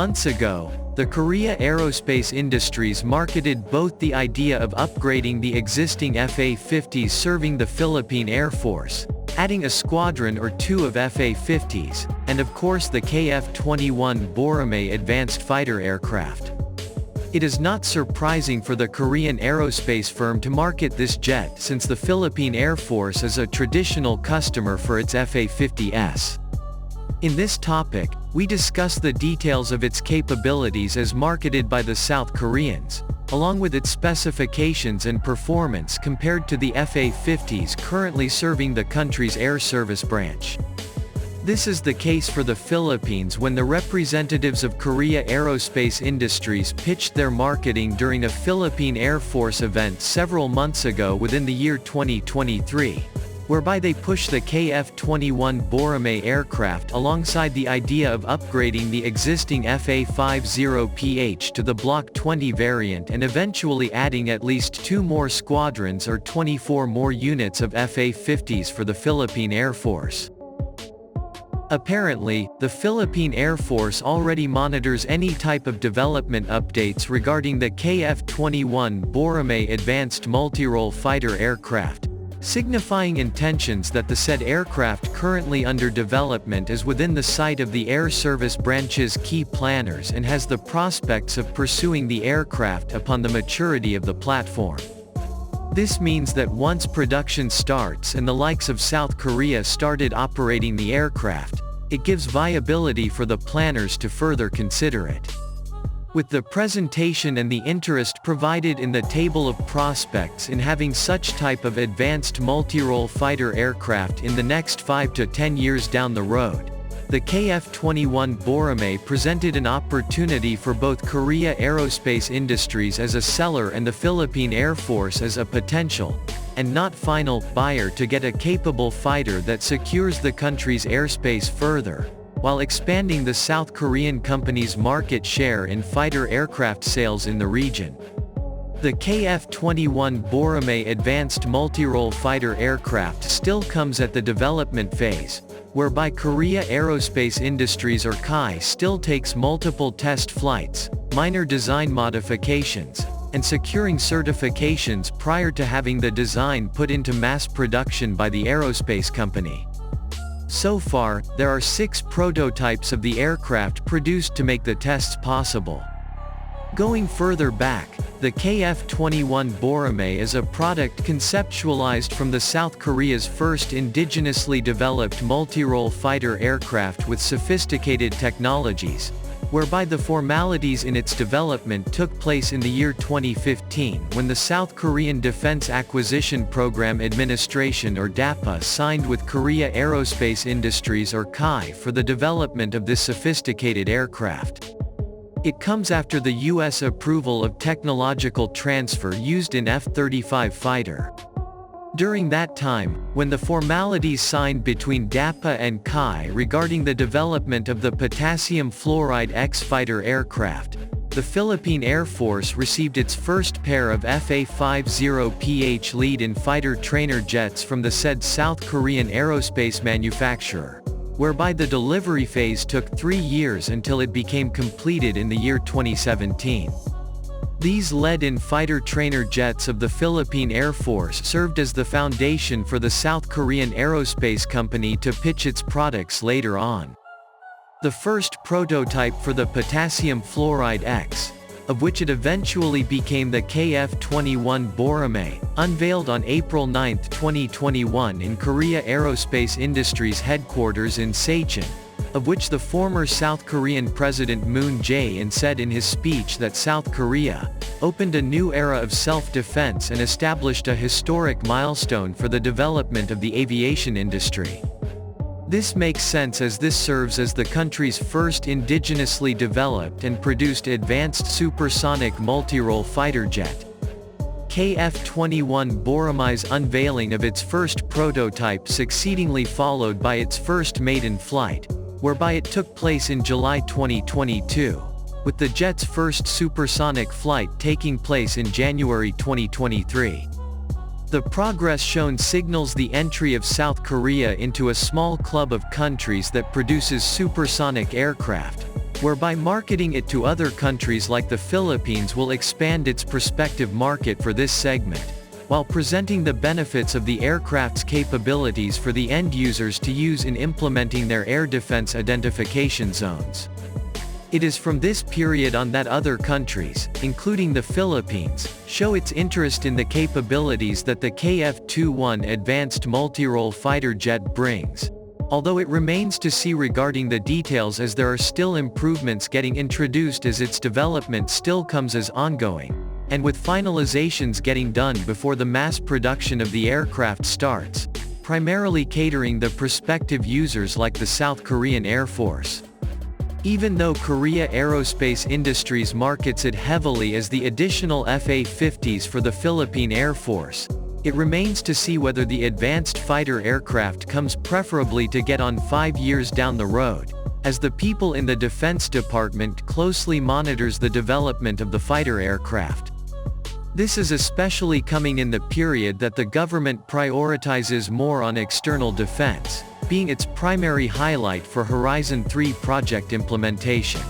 Months ago, the Korea Aerospace Industries marketed both the idea of upgrading the existing FA-50s serving the Philippine Air Force, adding a squadron or two of FA-50s, and of course the KF-21 Boramae advanced fighter aircraft. It is not surprising for the Korean aerospace firm to market this jet since the Philippine Air Force is a traditional customer for its FA-50s. In this topic, we discuss the details of its capabilities as marketed by the South Koreans, along with its specifications and performance compared to the FA-50s currently serving the country's air service branch. This is the case for the Philippines when the representatives of Korea Aerospace Industries pitched their marketing during a Philippine Air Force event several months ago within the year 2023, whereby they pushed the KF-21 Boramae aircraft alongside the idea of upgrading the existing FA-50PH to the Block 20 variant and eventually adding at least 2 more squadrons or 24 more units of FA-50s for the Philippine Air Force. Apparently, the Philippine Air Force already monitors any type of development updates regarding the KF-21 Boramae advanced multi-role fighter aircraft, signifying intentions that the said aircraft currently under development is within the sight of the Air Service branch's key planners and has the prospects of pursuing the aircraft upon the maturity of the platform. This means that once production starts and the likes of South Korea started operating the aircraft, it gives viability for the planners to further consider it. With the presentation and the interest provided in the table of prospects in having such type of advanced multi-role fighter aircraft in the next 5 to 10 years down the road, the KF-21 Boramae presented an opportunity for both Korea Aerospace Industries as a seller and the Philippine Air Force as a potential, and not final, buyer to get a capable fighter that secures the country's airspace further, while expanding the South Korean company's market share in fighter aircraft sales in the region. The KF-21 Boramae advanced multi-role fighter aircraft still comes at the development phase, whereby Korea Aerospace Industries or KAI still takes multiple test flights, minor design modifications, and securing certifications prior to having the design put into mass production by the aerospace company. So far, there are 6 prototypes of the aircraft produced to make the tests possible. Going further back, the KF-21 Boramae is a product conceptualized from the South Korea's first indigenously developed multi-role fighter aircraft with sophisticated technologies, whereby the formalities in its development took place in the year 2015 when the South Korean Defense Acquisition Program Administration or DAPA signed with Korea Aerospace Industries or KAI for the development of this sophisticated aircraft. It comes after the U.S. approval of technological transfer used in F-35 fighter. During that time, when the formalities signed between DAPA and KAI regarding the development of the potassium fluoride X fighter aircraft, the Philippine Air Force received its first pair of FA-50PH lead-in fighter trainer jets from the said South Korean aerospace manufacturer, whereby the delivery phase took 3 years until it became completed in the year 2017. These lead-in fighter trainer jets of the Philippine Air Force served as the foundation for the South Korean aerospace company to pitch its products later on. The first prototype for the potassium fluoride X, of which it eventually became the KF-21 Boramae, unveiled on April 9, 2021 in Korea Aerospace Industries headquarters in Seicheon, of which the former South Korean President Moon Jae-in said in his speech that South Korea opened a new era of self-defense and established a historic milestone for the development of the aviation industry. This makes sense as this serves as the country's first indigenously developed and produced advanced supersonic multi-role fighter jet. KF-21 Boramae's unveiling of its first prototype succeedingly followed by its first maiden flight, whereby it took place in July 2022, with the jet's first supersonic flight taking place in January 2023. The progress shown signals the entry of South Korea into a small club of countries that produces supersonic aircraft, whereby marketing it to other countries like the Philippines will expand its prospective market for this segment, while presenting the benefits of the aircraft's capabilities for the end users to use in implementing their air defense identification zones. It is from this period on that other countries, including the Philippines, show its interest in the capabilities that the KF-21 advanced multi-role fighter jet brings, although it remains to see regarding the details as there are still improvements getting introduced as its development still comes as ongoing, and with finalizations getting done before the mass production of the aircraft starts, primarily catering the prospective users like the South Korean Air Force. Even though Korea Aerospace Industries markets it heavily as the additional FA-50s for the Philippine Air Force, it remains to see whether the advanced fighter aircraft comes preferably to get on 5 years down the road, as the people in the Defense Department closely monitors the development of the fighter aircraft. This is especially coming in the period that the government prioritizes more on external defense, being its primary highlight for Horizon 3 project implementation.